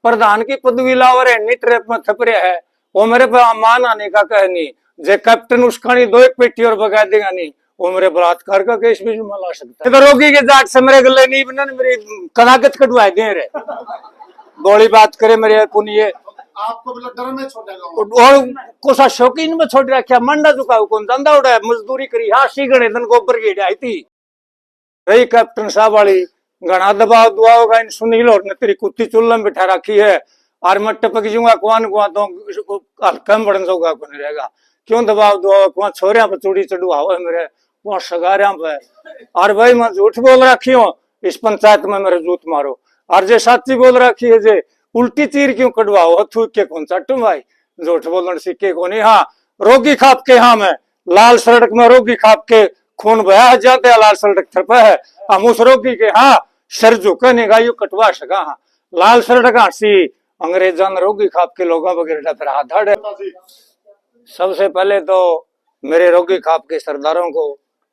प्रधान की पदवी लावर है ट्रेप में थपरे है वो मेरे पे मान आने का कहनी जे कैप्टन उसका नहीं दो एक पेटी और बगा देगा नहीं वो मेरे बलात्कार का केस भी जुम्मा ला सकता है। तो रोगी के जाट से मेरे गले नहीं बना मेरी कलाकत कटवाए दे रहे गोली बात करे मेरे पुनिये आपको डर में छोड़ेगा और कोसा शौकीन में छोड़ रखा मंडा चुका कौन धंधा उड़ा मजदूरी करी हाँ सी गणे दिन गोबर की आई थी रही कैप्टन साहब वाली घना दबाव दुआओगा इन सुनील और ने तेरी कुत्ती चुल्ला में बिठा रखी है और मैं टपक जूंगा कौन कुआ तो हल्का बढ़न जाऊंगा कौन रहेगा क्यों दबाव दुआओ कुआ छोरिया पर चूड़ी चढ़ुआओ है मेरे कुआ सगारिया पे और भाई मैं झूठ बोल रखी हूँ इस पंचायत में मेरे जूत मारो और जे साची बोल रखी है जे उल्टी चीर क्यों कटवाओ थूक के कौन चाटू भाई झूठ बोलने सीखे को नहीं। हाँ रोगी खाप के हाँ मैं लाल सड़क में रोगी खाप के खून बहा जाते लाल सड़क थपा है हम उस रोगी के हाँ सर झुका नहीं गायु कटवा सका हाँ लाल सड़क हाँसी अंग्रेजों ने रोगी खाप के लोगों वगैरह फिर हाथ धड़े। सबसे पहले तो मेरे रोगी खाप के सरदारों को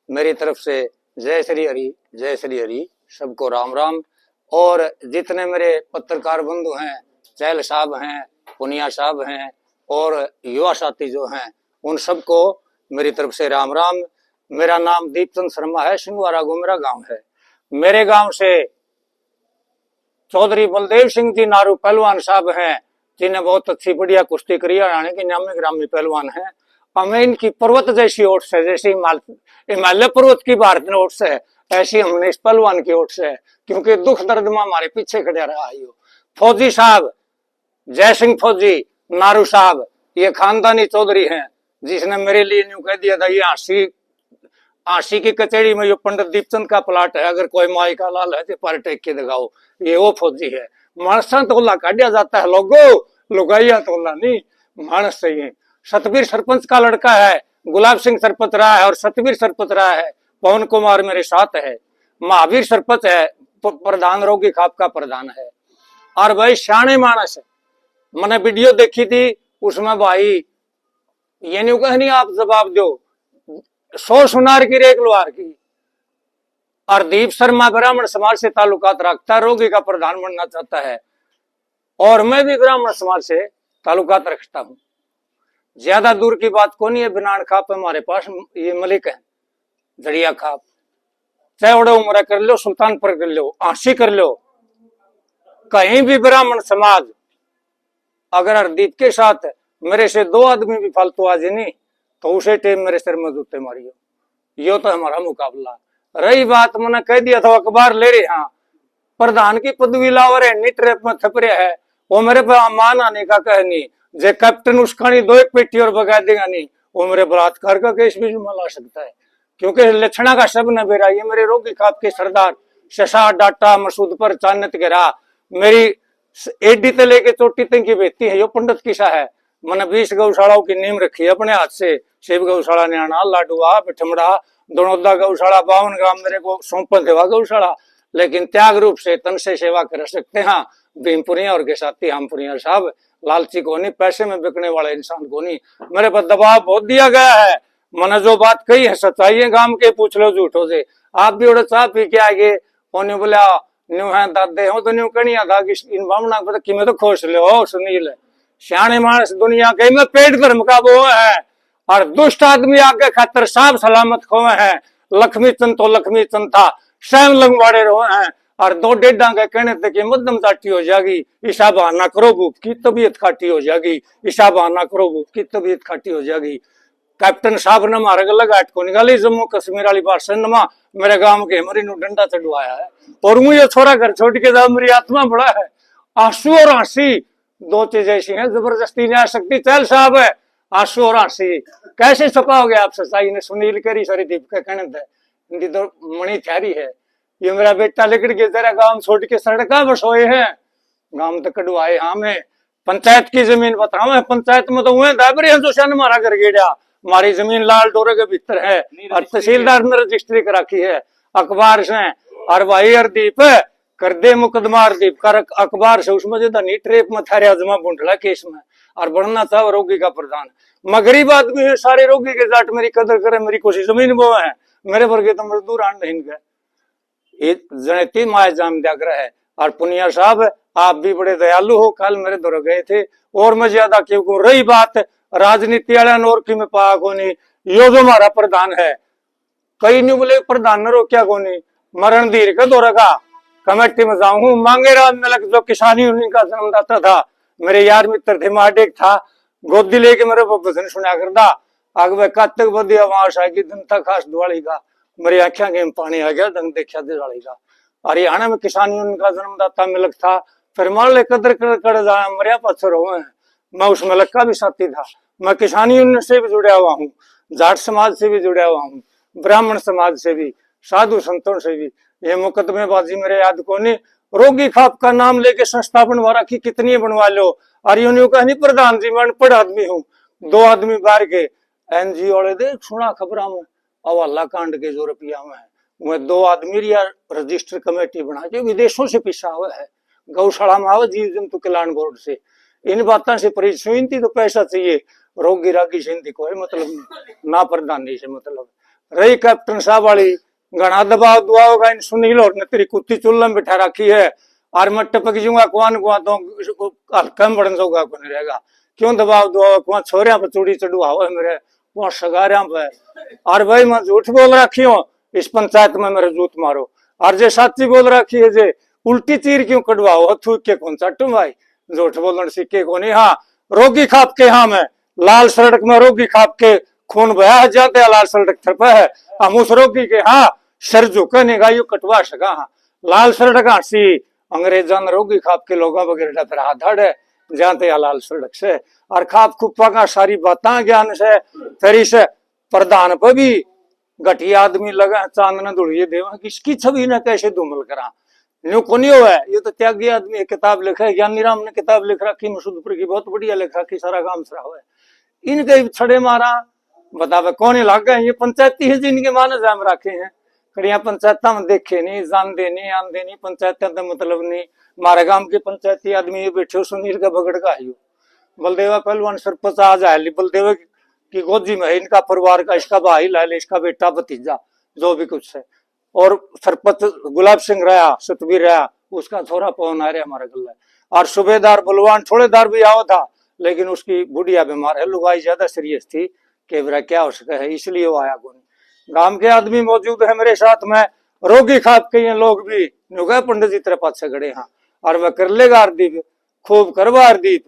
मेरी तरफ से जय श्री हरि सबको राम राम। और जितने मेरे पत्रकार बंधु हैं चैल साहब हैं पुनिया साहब हैं और युवा साथी जो हैं उन सबको मेरी तरफ से राम राम। मेरा नाम दीपचंद शर्मा है सिंहवारा गो मेरा गांव है। मेरे गांव से चौधरी बलदेव सिंह जी नारू पहलवान साहब हैं जिन्हें बहुत अच्छी बढ़िया कुश्ती करी हरियाणा के नामी ग्रामी पहलवान हैं। हमें इनकी पर्वत जैसी ओट्स है जैसे हिमालय पर्वत की भारत में ओट्स है ऐसी हमने इस पहलवान की ओट से है क्योंकि दुख दर्द में हमारे पीछे खड़े रहा है। फौजी साहब जय सिंह फौजी नारू साहब ये खानदानी चौधरी हैं जिसने मेरे लिए न्यू कह दिया था ये आशी की कचेड़ी में ये पंडित दीपचंद का प्लाट है अगर कोई माई का लाल है तो पर टेक के दिखाओ ये वो फौजी है। मानसा तोला काटिया जाता है लोगो लुगाइया तोला नहीं मानस चाहिए। सतबीर सरपंच का लड़का है गुलाब सिंह सरपंच रहा है और सतबीर सरपंच रहा है पवन कुमार मेरे साथ है महावीर सरपंच है प्रधान रोगी खाप का प्रधान है। और भाई शाणे मानस है मैंने वीडियो देखी थी उसमें भाई ये नहीं कह नहीं आप जवाब दो 100 सुनार की रेख लोहार की। और दीप शर्मा ब्राह्मण समाज से ताल्लुकात रखता है रोगी का प्रधान बनना चाहता है और मैं भी ब्राह्मण समाज से ताल्लुकात रखता हूँ। ज्यादा दूर की बात को नहीं है बिनान खाप हमारे पास ये मलिक है जड़िया खाप चाहे उड़े उम्र कर लो सुल्तानपुर कर लो आंशी कर लो कहीं भी ब्राह्मण समाज अगर हरदीप के साथ मेरे से 2 आदमी भी फालतू आज नहीं तो उसे टाइम मेरे सिर में जूते मारियो यो तो हमारा मुकाबला। रही बात मैंने कह दिया था अखबार ले रहे हाँ प्रधान की पदवी लावर है ट्रेप में थपरे है वो मेरे पे मान आने का कहनी जे कैप्टन उसका नहीं दो एक पेटी और बगा देगा नहीं वो मेरे बलात्कार का केस भी जुम्मा ला सकता है क्योंकि लक्षणा का शब न बेरा ये मेरे रोगी खाप के सरदार शशा डाटा मसूद पर चानत गिरा मेरी एडी ते लेके चोटी तक की बेटी है यो पंडित किसा है। मैंने 20 गौशालाओं की नींव रखी है अपने हाथ से शिव गौशाला न्याणा लाडुआ पिठमड़ा दोनोदा गौशाला 52 ग्राम मेरे को सौंप देवा गौशाला लेकिन त्याग रूप से तन से सेवा कर सकते हैं भीमपुरिया और के साथी हमपुरिया साहब लालची को नहीं पैसे में बिकने वाले इंसान को नहीं मेरे पर दबाव बहुत दिया गया है। मैंने जो बात कही है सच्चाई है गांव के पूछ लो झूठों से आप भी उड़े चाह पी के आगे और बोला न्यू है दादे हो तो न्यू कनिया था कि इन बामना पता कि मैं तो खुश ले हो सुनील सियाने मानस दुनिया के में पेट धर्म का वो है और दुष्ट आदमी आगे खातर साफ सलामत खोए हैं। लक्ष्मी चंद तो लक्ष्मी चंद था स्वयं लंगवाड़े रहे हैं और 2 डेढ़ा के कहने तक मध्यम चाटी हो जाएगी ईशा बहाना करो भूख की तबीयत खाटी हो जाएगी ईशा बहाना करो भूख की तबीयत खाटी हो जाएगी। कैप्टन साहब ने मारे लगा को निकाली जम्मू कश्मीर वाली बात सन्नमा मेरे गांव के हमारी नु डंडा चढ़वाया है और मुझे छोरा घर छोड़ के जाओ मेरी आत्मा बड़ा है। आंसू और हंसी 2 चीज ऐसी हैं जबरदस्ती नहीं आ सकती। चल साहब है आंसू और हंसी कैसे छुपाओगे आप सच्चाई ने सुनील करी सारी दीप के कहने थे तो मणि थारी है ये मेरा बेटा लेकर के तेरा गांव छोड़ के सड़का बसोए हैं गांव तक कटवाए हमें पंचायत की जमीन बताओ पंचायत में तो हुए दाबरे हैं जो शन मारा कर गेड़ा हमारी जमीन लाल डोरे के भीतर है और तहसीलदार ने रजिस्ट्री कर रखी है अखबार से और भाई हरदीप कर दे मुकदमा हरदीप कर अखबार से उसमें जो धनी ट्रेप में थारे आजमा बुंडला केस में और बढ़ना था रोगी का प्रधान मगरीब आदमी है सारे रोगी के जाट मेरी कदर करे मेरी कोशिश जमीन वो है मेरे वर्गे तो मजदूर आन नहीं गए ये जनेती माया जाम त्याग है और पुनिया साहब आप भी बड़े दयालु हो, कल मेरे दौर गए थे और मैं ज्यादा क्यों को रही बात राजनीति वाला और की में पा को नहीं, यो जो हमारा प्रधान है कई नहीं बोले प्रधान ने रोक्या को नहीं, मरण धीर का दौरा का कमेटी में जाऊं मांगे राम मिलक जो किसानी उन्हीं का जन्मदाता था, मेरे यार मित्र थे, माटेक था, गोदी लेके मेरे को भजन सुना करता, आगे कातक बदिया वहां शायद दिन तक खास दिवाली का मेरी आंखें के पानी आ गया, दंग देखा दिवाली का। हरियाणा में किसानी उनका जन्मदाता मिलक था, फिर मान ले कदर कर जाए मरिया पत्थर हुए हैं, मैं उस मिलक का भी साथी था, मैं किसानी यूनियन से भी जुड़ा हुआ हूँ, जाट समाज से भी जुड़ा हुआ हूँ, ब्राह्मण समाज से भी, साधु संतों से भी। ये मुकदमेबाजी मेरे याद को नहीं, रोगी खाप का नाम लेके संस्था बनवा रखी, कितनी बनवा लो, और यूनियन का नहीं प्रधान जी, मैं अनपढ़ आदमी हूँ, 2 आदमी बाहर के एनजीओ वाले देख सुना खबरों में अवाला कांड के जो रुपया में है, मैं 2 आदमी या रजिस्टर कमेटी बना के विदेशों से पिछा हुआ है, गौशाला में आवे जीव जंतु कल्याण बोर्ड से, इन बातों से परिचय तो पैसा चाहिए, रोगी रागी से कोई मतलब नहीं, ना प्रधानी से मतलब। रही कैप्टन साहब वाली घना दबाव दुआ होगा इन सुनील और ने तेरी कुत्ती चुल्ला में बिठा रखी है, और मैं टपक जूंगा कुआन कुआ तो कम बढ़न जाऊंगा को नहीं रहेगा, क्यों दबाव दुआ कुआ छोरिया पर चूड़ी चढ़ुआ हुआ मेरे वहां सगारिया पे, और भाई मैं झूठ बोल रखी हूँ इस पंचायत में मेरे जूत मारो, और जे साची बोल रखी है जे उल्टी तीर क्यों कटवाओ थूक के कौन चाटू भाई, झूठ बोलने सीखे को नहीं। हाँ रोगी खाप के, हाँ मैं लाल सड़क में रोगी खाप के खून बहा जाते लाल सड़क थरपा है, हम उस रोगी के हाँ सर झुका नहीं गायु कटवा सका, हाँ लाल सड़क हाँसी अंग्रेजा ने रोगी खाप के लोगों वगैरह फिर हाथ धड़े जाते लाल सड़क से, और खाप खुप्पा का सारी बातें ज्ञान से, फिर इस प्रधान पर भी घटिया आदमी लगा चांद न धुड़िए देवा किसकी छवि न कैसे धूमल करा, न्यू को नहीं हुआ है, ये तो त्यागी आदमी है, किताब लिखा है, ज्ञानी राम ने किताब लिख रखी मसूदपुर की, बहुत बढ़िया लिख रखी, सारा काम सरा हुआ है, इनके छड़े मारा बतावे कौन लग गए, ये पंचायती है जिनके माने जाम रखे हैं, कड़िया पंचायत में देखे नहीं, जानते नहीं, आंदे नहीं, पंचायत मतलब नहीं, मारे गांव के पंचायती आदमी ये बैठे सुनील का बगड़ का है, बलदेवा पहलवान सरपंच आज आया, बलदेवा की गोदी में है, इनका परिवार का, इसका भाई लाल, इसका बेटा भतीजा जो भी कुछ है, और सरपंच गुलाब सिंह रहा, सतवीर रहा, उसका थोड़ा पवन आ रहा हमारा गला, और सूबेदार बलवान छोड़ेदार भी आवा था, लेकिन उसकी बुढ़िया बीमार है, लुगाई ज्यादा सीरियस थी, केवरा क्या हो सका है, इसलिए वो आया कौन। गांव के आदमी मौजूद है मेरे साथ में, रोगी खाप के ये लोग भी नुगा पंडित जी तेरे पास खड़े हाँ, और वह कर लेगा अर्दीप, खूब करवा अर्दीप,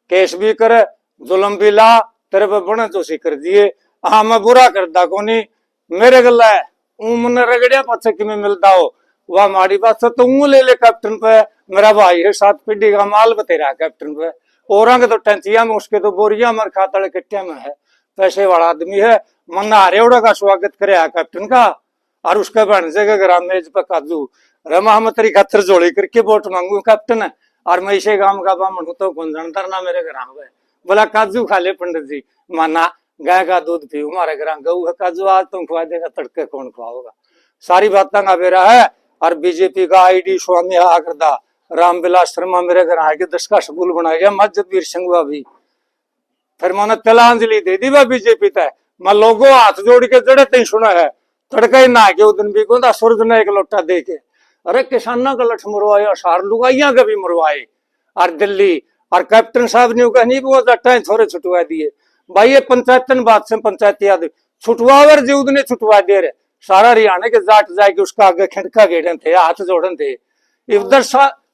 केस भी करे, जुलम भी ला, तेरे पे बने तो सी कर दिए, हाँ मैं बुरा करता कोनी, मेरे गला है मन रगड़िया पाछे कि मैं मिलता हो, वह हमारी बात से तो ले ले कैप्टन पे, मेरा भाई है 7 पीढ़ी का माल बतेरा कैप्टन पे, और तो टंचिया में उसके तो बोरिया मर खाता कट्टिया में है, पैसे वाला आदमी है, मन्ना हरेवड़ा का स्वागत करे कैप्टन का, और उसके बहन से ग्राम मेज पे काजू रमा हम तेरी खातर जोड़ी करके वोट मांगू कैप्टन है, और मैं इसे गांव का बामण तो कौन जानता ना मेरे ग्राम में, बोला काजू खा ले पंडित जी, माना गाय का दूध पीऊ, हमारे ग्राम गऊ है काजू आज तुम खवा देगा, तड़के कौन खवाओगा, सारी बातें ना बेरा है। और बीजेपी का आईडी स्वामी आगरदा रामविलास शर्मा मेरे घर आके 10 का स्कूल बनाया गया, मस्जिद वीर सिंह भी, फिर मैंने तिलांजलि दे दी वह बीजेपी तय, मैं लोगों हाथ जोड़ के जड़े तई सुना है, तड़का ही ना के उस दिन भी कहता सूरज ने एक लोटा दे के, अरे किसानों का लठ मरवाए, सार लुगाइया का भी मरवाए, और दिल्ली और कैप्टन साहब ने नहीं वो जट्टा थोड़े छुटवा दिए, भाई ये पंचायतन बात से पंचायती आदमी छुटवावर जीव ने छुटवा दे रहे, सारा हरियाणा के जाट जाके उसका आगे खिड़का गेड़न थे, हाथ जोड़न थे,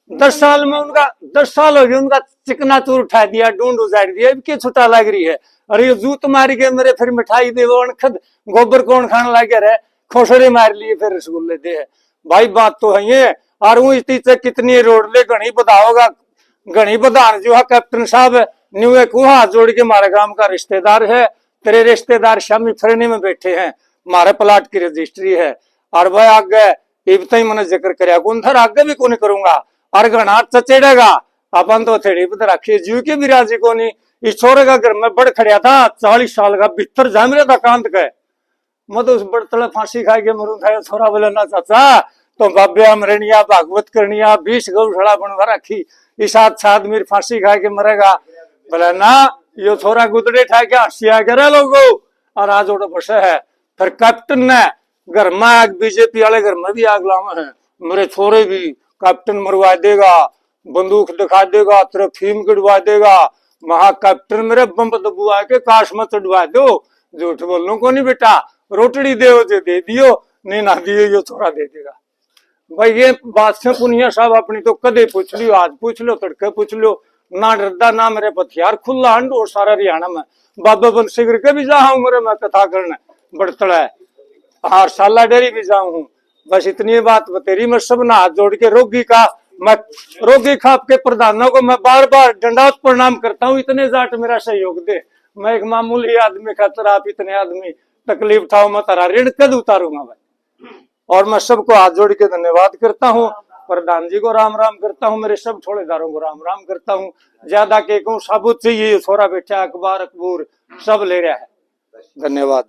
10 साल में उनका 10 साल हो गए, उनका चिकना चूर उठा दिया, ढूंढ उजाड़ दिया, क्या छुटा लग रही है, अरे ये जूत मार के मेरे फिर मिठाई दे, खद गोबर कौन खाने लगे रहे, खोसड़े मार लिए फिर रसगुल्ले दे है, भाई बात तो है ये। और वो इतनी कितनी रोड ले घनी बधाओगा, घनी बधान जो है कैप्टन साहब न्यू एक हाथ जोड़ के हमारे गांव का रिश्तेदार है, तेरे रिश्तेदार शामी फरने में बैठे हैं, हमारे प्लाट की रजिस्ट्री है, और वह आगे इबत मैंने जिक्र कराया गुंधर आगे भी कौन करूंगा, और घना चचेड़ेगा अपन तो थेड़ी बद रखिए जीव के भी राजी को नहीं, इस छोरे का घर में बड़ खड़िया था 40 साल का बिस्तर जामरे था कांत के, मैं तो उस बड़ तले फांसी खा के मरू था, छोरा बोले ना चाचा तो बाब्या मरनिया भागवत करनिया 20 गौशाला बनवा रखी, इस साथ मेरी फांसी खा के मरेगा, बोले ना यो छोरा गुदड़े ठा के हंसिया करे लोगो, और आज ओडो बसे है। फिर कैप्टन ने घर में बीजेपी वाले घर में भी आग लावा है, मेरे छोरे भी कैप्टन मरवा देगा, बंदूक दिखा देगा, तेरे फीम गिरवा देगा, वहां कैप्टन मेरे बम दबुआ के काश में चढ़वा दो। झूठ बोलूं को नहीं बेटा, रोटड़ी दे जो दे दियो, नहीं ना दियो यो छोरा दे देगा। भाई ये बात से पुनिया साहब अपनी तो कदे पूछ लियो, आज पूछ लो, तड़के पूछ लो, ना डरदा ना मेरे पथियार खुला हंड और सारा हरियाणा में बाबा बंसीगर के भी जाऊं मेरे मैं कथा करने बड़तड़ा है, हार साला डेरी भी जाऊं। बस इतनी बात बतेरी, मैं सब ना हाथ जोड़ के रोगी का, मैं रोगी खाप के प्रधानों को मैं बार बार दंडवत प्रणाम करता हूँ, इतने जाट मेरा सहयोग दे। मैं एक मामूली आदमी खातर आप इतने आदमी तकलीफ उठाओ, मैं तारा ऋण कद उतारूंगा भाई। और मैं सबको हाथ जोड़ के धन्यवाद करता हूँ, प्रधान जी को राम राम करता हूँ, मेरे सब छोड़ेदारों को राम राम करता हूँ। ज्यादा के कहूँ साबुत चाहिए, छोरा बैठा अखबार अकबूर सब ले रहा है। धन्यवाद।